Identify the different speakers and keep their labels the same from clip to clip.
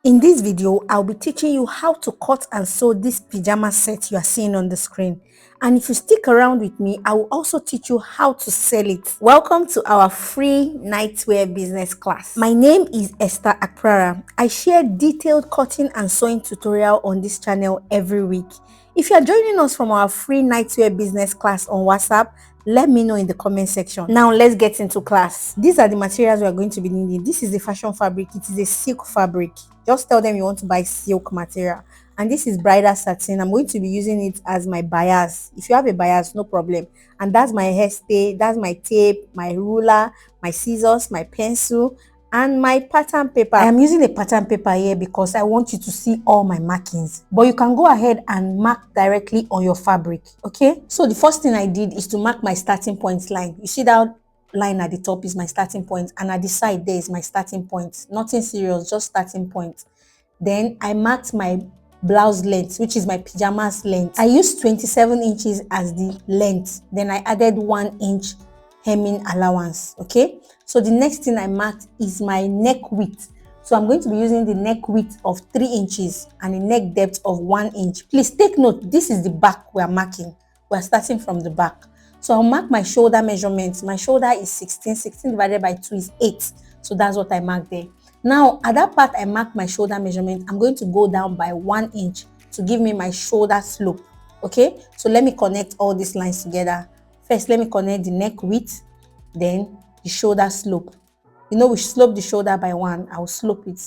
Speaker 1: In this video, I'll be teaching you how to cut and sew this pyjama set you are seeing on the screen. And if you stick around with me, I will also teach you how to sell it. Welcome to our free nightwear business class. My name is Esther Akprara. I share detailed cutting and sewing tutorial on this channel every week. If you are joining us from our free nightwear business class on WhatsApp, let me know in the comment section. Now let's get into class. These are the materials we are going to be needing. This is the fashion fabric. It is a silk fabric. Just tell them you want to buy silk material. And this is bridal satin. I'm going to be using it as my bias. If you have a bias, no problem. And that's my hairstay, that's my tape, my ruler, my scissors, my pencil, and my pattern paper. I am using a pattern paper here because I want you to see all my markings. But you can go ahead and mark directly on your fabric, okay? So the first thing I did is to mark my starting point line. You see that line at the top is my starting point, and at the side there is my starting point. Nothing serious, just starting point. Then I marked my blouse length, which is my pajamas length. I used 27 inches as the length. Then I added 1 inch hemming allowance, okay? So the next thing I marked is my neck width. So I'm going to be using the neck width of 3 inches and the neck depth of 1 inch. Please take note, this is the back we are marking. We are starting from the back. So I'll mark my shoulder measurements. My shoulder is 16. 16 divided by 2 is 8. So that's what I marked there. Now, at that part I marked my shoulder measurement, I'm going to go down by 1 inch to give me my shoulder slope, okay? So let me connect all these lines together. First, let me connect the neck width, then the shoulder slope. You know, we slope the shoulder by 1. I'll slope it.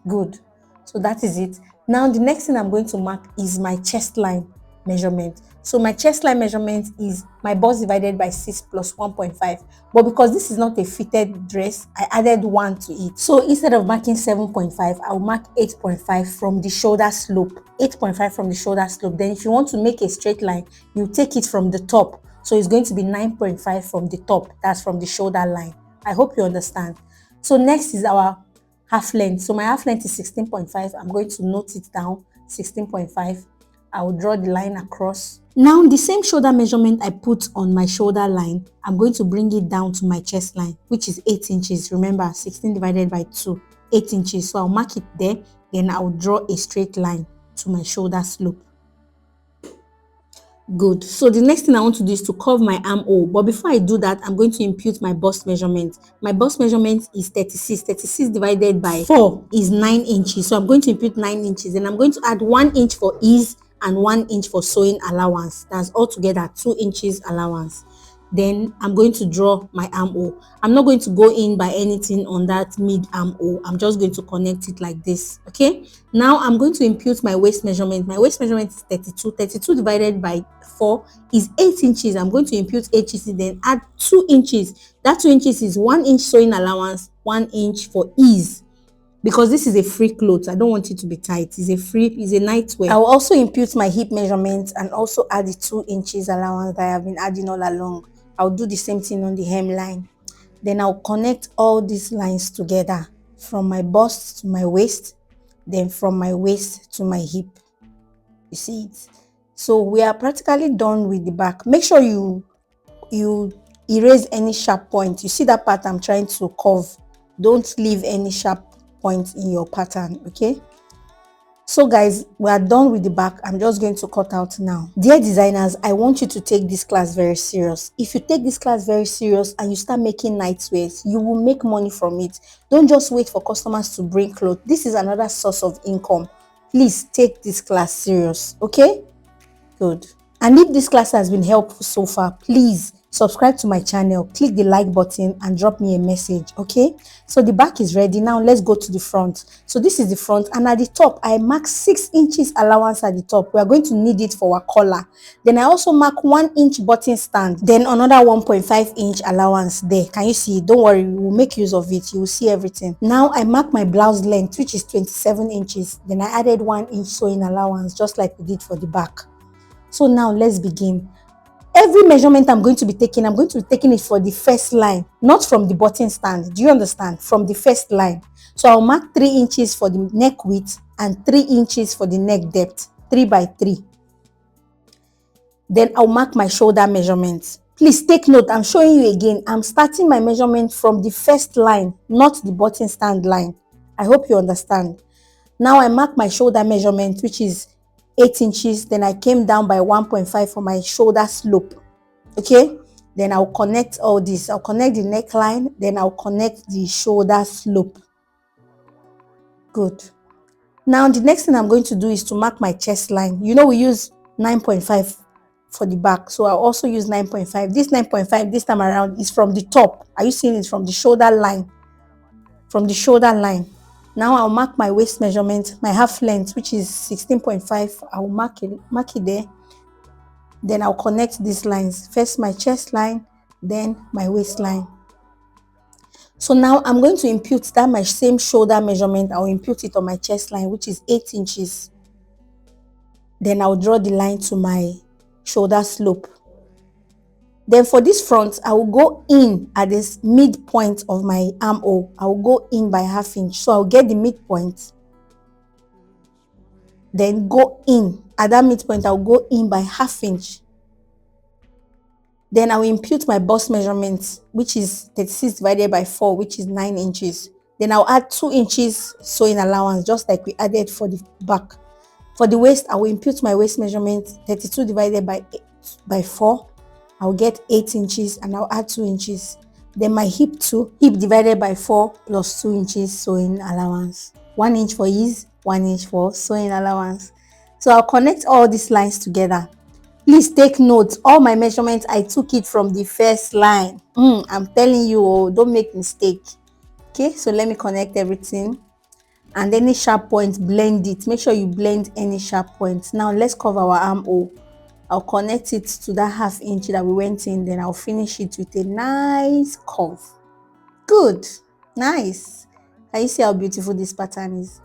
Speaker 1: Good. So that is it. Now, the next thing I'm going to mark is my chest line measurement. So my chest line measurement is my bust divided by 6 plus 1.5. But because this is not a fitted dress, I added 1 to it. So instead of marking 7.5, I'll mark 8.5 from the shoulder slope. 8.5 from the shoulder slope. Then if you want to make a straight line, you take it from the top. So it's going to be 9.5 from the top. That's from the shoulder line. I hope you understand. So next is our half length. So my half length is 16.5. I'm going to note it down, 16.5. I will draw the line across. Now the same shoulder measurement I put on my shoulder line, I'm going to bring it down to my chest line, which is 8 inches. Remember, 16 divided by 2, 8 inches. So I'll mark it there, then I'll draw a straight line to my shoulder slope. Good. So the next thing I want to do is to curve my armhole. But before I do that, I'm going to impute my bust measurement. My bust measurement is 36. 36 divided by 4 is 9 inches. So I'm going to impute 9 inches. And I'm going to add 1 inch for ease and 1 inch for sewing allowance. That's altogether 2 inches allowance. Then I'm going to draw my armhole. I'm not going to go in by anything on that mid armhole. I'm just going to connect it like this, okay? Now I'm going to impute my waist measurement. My waist measurement is 32. 32 divided by 4 is 8 inches. I'm going to impute 8 inches, then add 2 inches. That 2 inches is 1 inch sewing allowance, 1 inch for ease. Because this is a free cloth, I don't want it to be tight. It's a nightwear. I'll also impute my hip measurement and also add the 2 inches allowance that I have been adding all along. I'll do the same thing on the hemline. Then I'll connect all these lines together from my bust to my waist, then from my waist to my hip. You see it? So we are practically done with the back. Make sure you erase any sharp point. You see that part I'm trying to curve. Don't leave any sharp point in your pattern, okay? So guys, we are done with the back. I'm just going to cut out now. Dear designers, I want you to take this class very serious. If you take this class very serious and you start making nightwears, you will make money from it. Don't just wait for customers to bring clothes. This is another source of income. Please take this class serious, okay? Good. And if this class has been helpful so far, please subscribe to my channel, click the like button and drop me a message, okay? So the back is ready. Now let's go to the front. So this is the front, and at the top I mark 6 inches allowance at the top. We are going to need it for our collar. Then I also mark 1 inch button stand, then another 1.5 inch allowance there. Can you see? Don't worry, we will make use of it. You will see everything. Now I mark my blouse length, which is 27 inches. Then I added 1 inch sewing allowance, just like we did for the back. So now let's begin. Every measurement I'm going to be taking it for the first line, not from the button stand. Do you understand? From the first line. So I'll mark 3 inches for the neck width and 3 inches for the neck depth, 3 by 3. Then I'll mark my shoulder measurements. Please take note, I'm showing you again. I'm starting my measurement from the first line, not the button stand line. I hope you understand. Now I mark my shoulder measurement, which is 8 inches. Then I came down by 1.5 for my shoulder slope. Okay, then I'll connect all this. I'll connect the neckline, then I'll connect the shoulder slope. Good. Now the next thing I'm going to do is to mark my chest line. You know, we use 9.5 for the back, so I'll also use 9.5. This 9.5 this time around is from the top. Are you seeing it? From the shoulder line? From the shoulder line. Now I'll mark my waist measurement, my half length, which is 16.5. I'll mark it there. Then I'll connect these lines. First my chest line, then my waistline. So now I'm going to impute that my same shoulder measurement. I'll impute it on my chest line, which is 8 inches. Then I'll draw the line to my shoulder slope. Then for this front, I will go in at this midpoint of my armhole. I will go in by ½ inch. So I'll get the midpoint. Then go in. At that midpoint, I'll go in by ½ inch. Then I will impute my bust measurement, which is 36 divided by 4, which is 9 inches. Then I'll add 2 inches sewing allowance, just like we added for the back. For the waist, I will impute my waist measurement, 32 divided by 4. I'll get 8 inches and I'll add 2 inches. Then my hip divided by 4 plus 2 inches sewing allowance. 1 inch for ease, 1 inch for sewing allowance. So I'll connect all these lines together. Please take note, all my measurements, I took it from the first line. I'm telling you, don't make mistake. Okay, so let me connect everything. And any sharp point, blend it. Make sure you blend any sharp points. Now let's cover our armhole. I'll connect it to that ½ inch that we went in. Then I'll finish it with a nice curve. Good, nice. Can you see how beautiful this pattern is?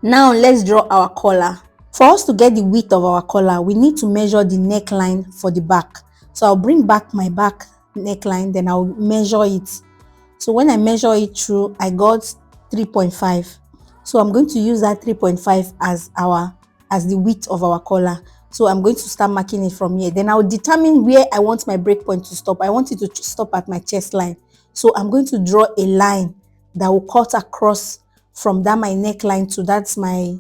Speaker 1: Now let's draw our collar. For us to get the width of our collar, we need to measure the neckline for the back. So I'll bring back my back neckline, then I'll measure it. So when I measure it through, I got 3.5. So I'm going to use that 3.5 as the width of our collar. So I'm going to start marking it from here. Then I'll determine where I want my break point to stop. I want it to stop at my chest line. So I'm going to draw a line that will cut across from that my neckline to that's my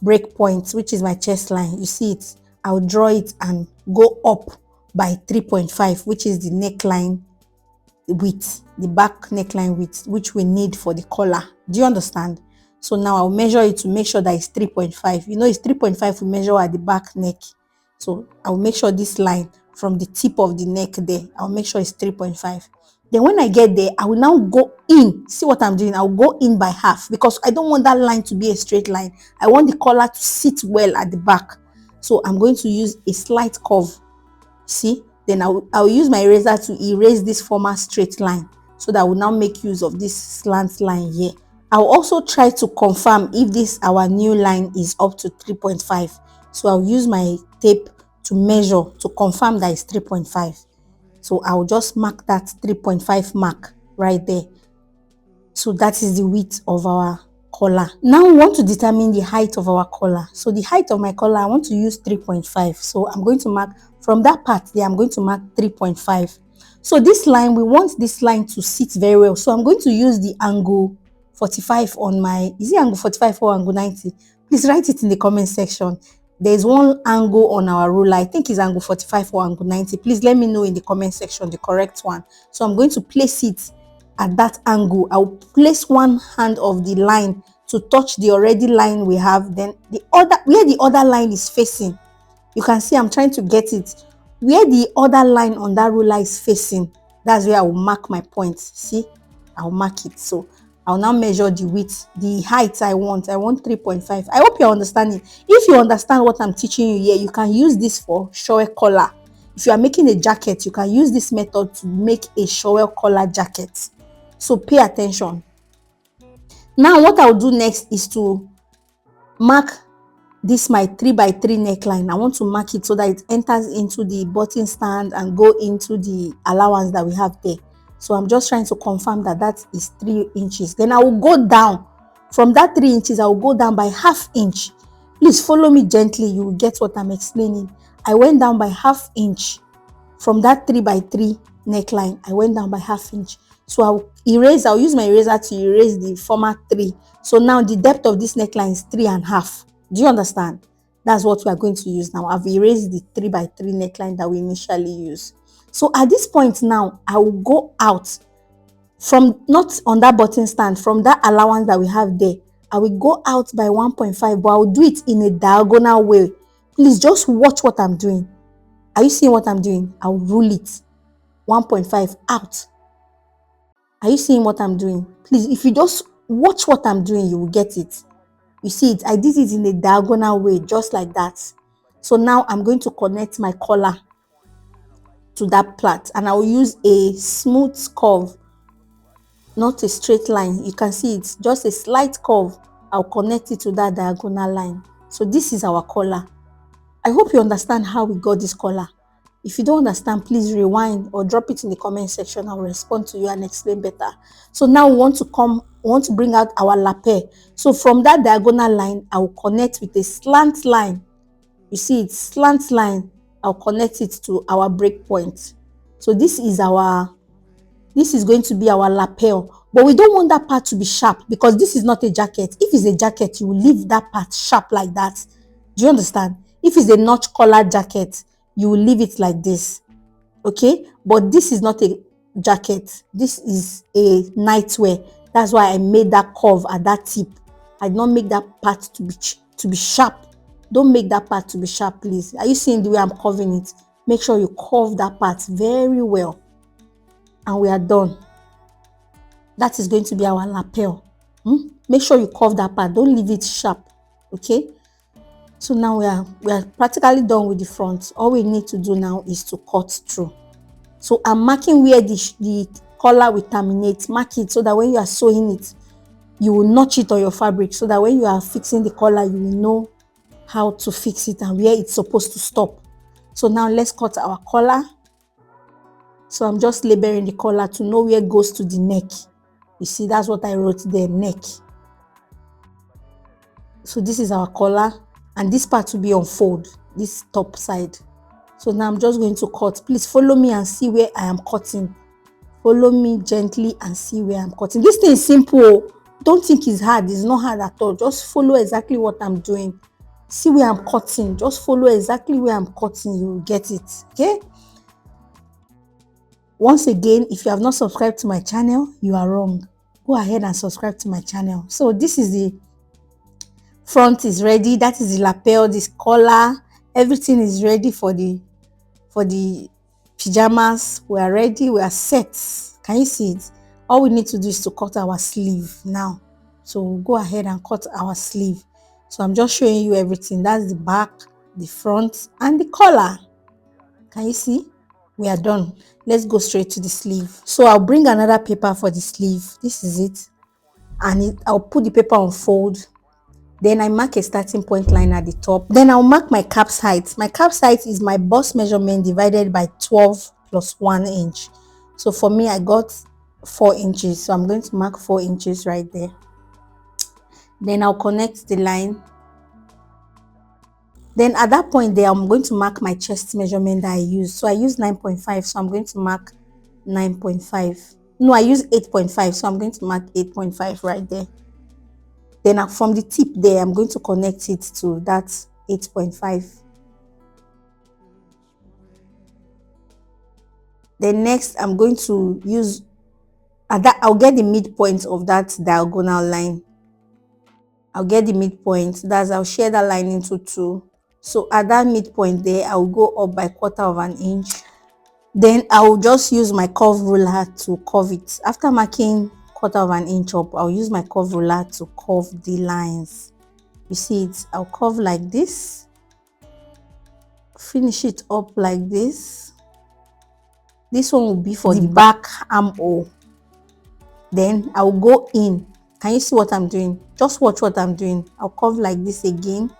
Speaker 1: break point, which is my chest line. You see it? I'll draw it and go up by 3.5, which is the neckline width, the back neckline width, which we need for the collar. Do you understand? So now I'll measure it to make sure that it's 3.5. You know, it's 3.5 we measure at the back neck. So I'll make sure this line from the tip of the neck there, I'll make sure it's 3.5. Then when I get there, I will now go in. See what I'm doing? I'll go in by half because I don't want that line to be a straight line. I want the collar to sit well at the back. So I'm going to use a slight curve. See? Then I'll use my eraser to erase this former straight line so that I will now make use of this slant line here. I'll also try to confirm if this our new line is up to 3.5. So I'll use my tape to measure to confirm that it's 3.5. So I'll just mark that 3.5 mark right there. So that is the width of our collar. Now we want to determine the height of our collar. So the height of my collar, I want to use 3.5. So I'm going to mark from that part there, I'm going to mark 3.5. So this line, we want this line to sit very well. So I'm going to use the angle 45 on my, is it angle 45 or angle 90? Please write it in the comment section. There's one angle on our ruler. I think it's angle 45 or angle 90. Please let me know in the comment section the correct one. So I'm going to place it at that angle. I'll place one hand of the line to touch the already line we have. Then the other, where the other line is facing, you can see I'm trying to get it. Where the other line on that ruler is facing, that's where I will mark my point. See, I'll mark it. So I'll now measure the width, the height I want. I want 3.5. I hope you're understanding. If you understand what I'm teaching you here, you can use this for shower collar. If you are making a jacket, you can use this method to make a shower collar jacket. So pay attention. Now what I'll do next is to mark this my 3x3 neckline. I want to mark it so that it enters into the button stand and go into the allowance that we have there. So I'm just trying to confirm that that is 3 inches. Then I will go down from that 3 inches. I will go down by ½ inch. Please follow me gently. You will get what I'm explaining. I went down by ½ inch from that 3x3 neckline. I went down by ½ inch. So I'll use my eraser to erase the former 3. So now the depth of this neckline is 3.5. Do you understand? That's what we are going to use now. I've erased the 3 by 3 neckline that we initially used. So at this point now, I will go out from, not on that button stand, from that allowance that we have there. I will go out by 1.5, but I will do it in a diagonal way. Please just watch what I'm doing. Are you seeing what I'm doing? I'll rule it 1.5 out. Are you seeing what I'm doing? Please, if you just watch what I'm doing, you will get it. You see it? I did it in a diagonal way, just like that. So now I'm going to connect my collar to that plait, and I will use a smooth curve, not a straight line. You can see it's just a slight curve. I'll connect it to that diagonal line. So this is our collar. I hope you understand how we got this collar. If you don't understand, please rewind or drop it in the comment section. I'll respond to you and explain better. So now we want to bring out our lapel. So from that diagonal line, I will connect with a slant line. You see it's slant line. I'll connect it to our break point. So this is going to be our lapel, but we don't want that part to be sharp because this is not a jacket. If it's a jacket, you will leave that part sharp like that. Do you understand? If it's a notch collar jacket, you will leave it like this. Okay, but this is not a jacket. This is a nightwear. That's why I made that curve at that tip. I did not make that part to be sharp. Don't make that part to be sharp, please. Are you seeing the way I'm curving it? Make sure you curve that part very well. And we are done. That is going to be our lapel. Make sure you curve that part. Don't leave it sharp. Okay. So now we are practically done with the front. All we need to do now is to cut through. So I'm marking where the collar will terminate. Mark it so that when you are sewing it, you will notch it on your fabric, so that when you are fixing the collar, you will know how to fix it and where it's supposed to stop. So now let's cut our collar. So I'm just labeling the collar to know where it goes to the neck. You see, that's what I wrote there, neck. So this is our collar, and this part will be on fold, this top side. So now I'm just going to cut. Please follow me and see where I am cutting. Follow me gently and see where I'm cutting. This thing is simple. Don't think it's hard. It's not hard at all. Just follow exactly what I'm doing. See where I'm cutting. Just follow exactly where I'm cutting. You will get it. Okay? Once again, if you have not subscribed to my channel, you are wrong. Go ahead and subscribe to my channel. So this is the front is ready. That is the lapel, this collar. Everything is ready for the pajamas. We are ready. We are set. Can you see it? All we need to do is to cut our sleeve now. So we'll go ahead and cut our sleeve. So I'm just showing you everything. That's the back, the front, and the collar. Can you see? We are done. Let's go straight to the sleeve. So I'll bring another paper for the sleeve. This is it. And I'll put the paper on fold. Then I mark a starting point line at the top. Then I'll mark my cap's height. My cap's height is my bust measurement divided by 12 plus 1 inch. So for me, I got 4 inches. So I'm going to mark 4 inches right there. Then I'll connect the line. Then at that point there, I'm going to mark my chest measurement that I used. So I used 9.5. So I'm going to mark 9.5. No, I used 8.5. So I'm going to mark 8.5 right there. Then from the tip there, I'm going to connect it to that 8.5. Then next, I'm going to use, I'll get the midpoint of that diagonal line. I'll get the midpoint. I'll share that line into 2. So at that midpoint there, I'll go up by 1/4 of an inch. Then I'll just use my curve ruler to curve it. After marking 1/4 of an inch up, I'll use my curve ruler to curve the lines. You see it? I'll curve like this. Finish it up like this. This one will be for the back armhole. Then I'll go in. Can you see what I'm doing? Just watch what I'm doing. I'll curve like this again.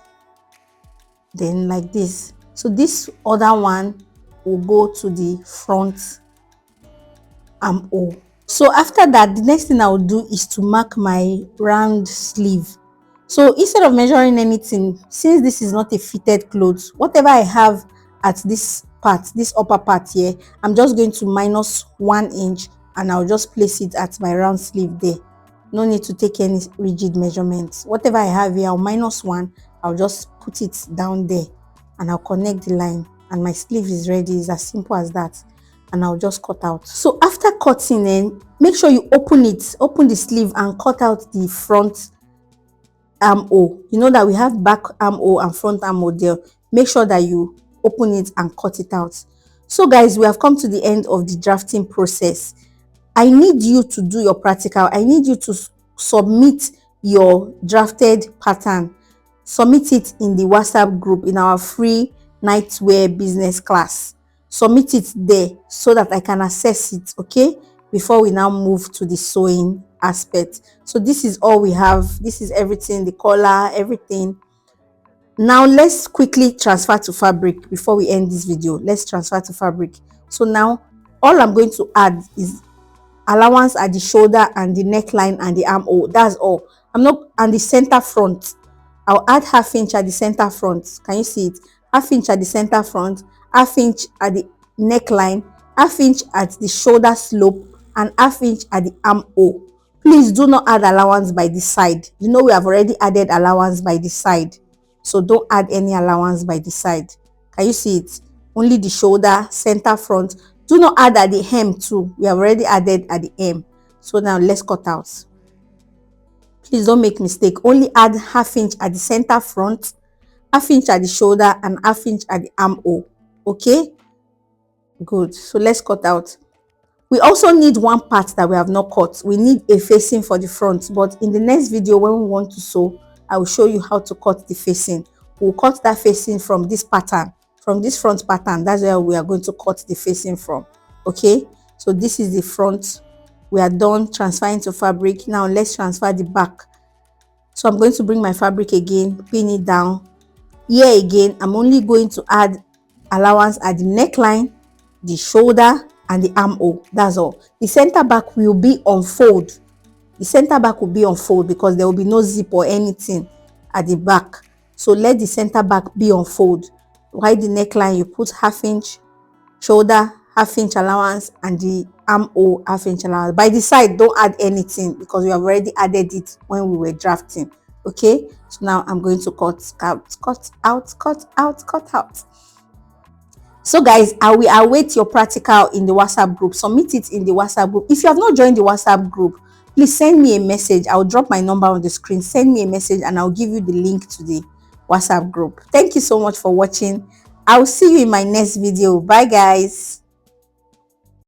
Speaker 1: Then like this. So this other one will go to the front armhole. So after that, the next thing I will do is to mark my round sleeve. So instead of measuring anything, since this is not a fitted clothes, whatever I have at this part, this upper part here, I'm just going to minus 1 inch and I'll just place it at my round sleeve there. No need to take any rigid measurements. Whatever I have here, I'll -1. I'll just put it down there and I'll connect the line and my sleeve is ready. It's as simple as that. And I'll just cut out. So after cutting in, make sure you open the sleeve and cut out the front armhole. You know that we have back armhole and front armhole there. Make sure that you open it and cut it out. So guys, we have come to the end of the drafting process. I need you to do your practical. I need you to submit your drafted pattern. Submit it in the WhatsApp group in our free nightwear business class. Submit it there so that I can assess it, okay? Before we now move to the sewing aspect. So this is all we have. This is everything, the collar, everything. Now let's quickly transfer to fabric before we end this video. Let's transfer to fabric. So now all I'm going to add is allowance at the shoulder and the neckline and the armhole. That's all. I'm not, and the center front, I'll add ½ inch at the center front. Can you see it? ½ inch at the center front, ½ inch at the neckline, ½ inch at the shoulder slope, and ½ inch at the armhole. Please do not add allowance by the side. You know we have already added allowance by the side, so don't add any allowance by the side. Can you see it? Only the shoulder, center front. Do not add at the hem too. We have already added at the hem. So now let's cut out. Please don't make mistake. Only add ½ inch at the center front, ½ inch at the shoulder, and ½ inch at the armhole. Okay? Good. So let's cut out. We also need one part that we have not cut. We need a facing for the front. But in the next video, when we want to sew, I will show you how to cut the facing. We'll cut that facing from this pattern. From this front pattern, that's where we are going to cut the facing from. Okay, so this is the front. We are done transferring to fabric. Now let's transfer the back. So I'm going to bring my fabric again, pin it down. Here again, I'm only going to add allowance at the neckline, the shoulder, and the armhole. That's all. The center back will be on fold. The center back will be on fold because there will be no zip or anything at the back. So let the center back be on fold. While the neckline, you put ½ inch, shoulder ½ inch allowance, and the armhole ½ inch allowance. By the side, don't add anything because we have already added it when we were drafting. Okay, so now I'm going to cut out. So guys, I will await your practical in the WhatsApp group. Submit it in the WhatsApp group. If you have not joined the WhatsApp group, please send me a message. I'll drop my number on the screen. Send me a message and I'll give you the link to the WhatsApp group. Thank you so much for watching. I'll see you in my next video. Bye guys.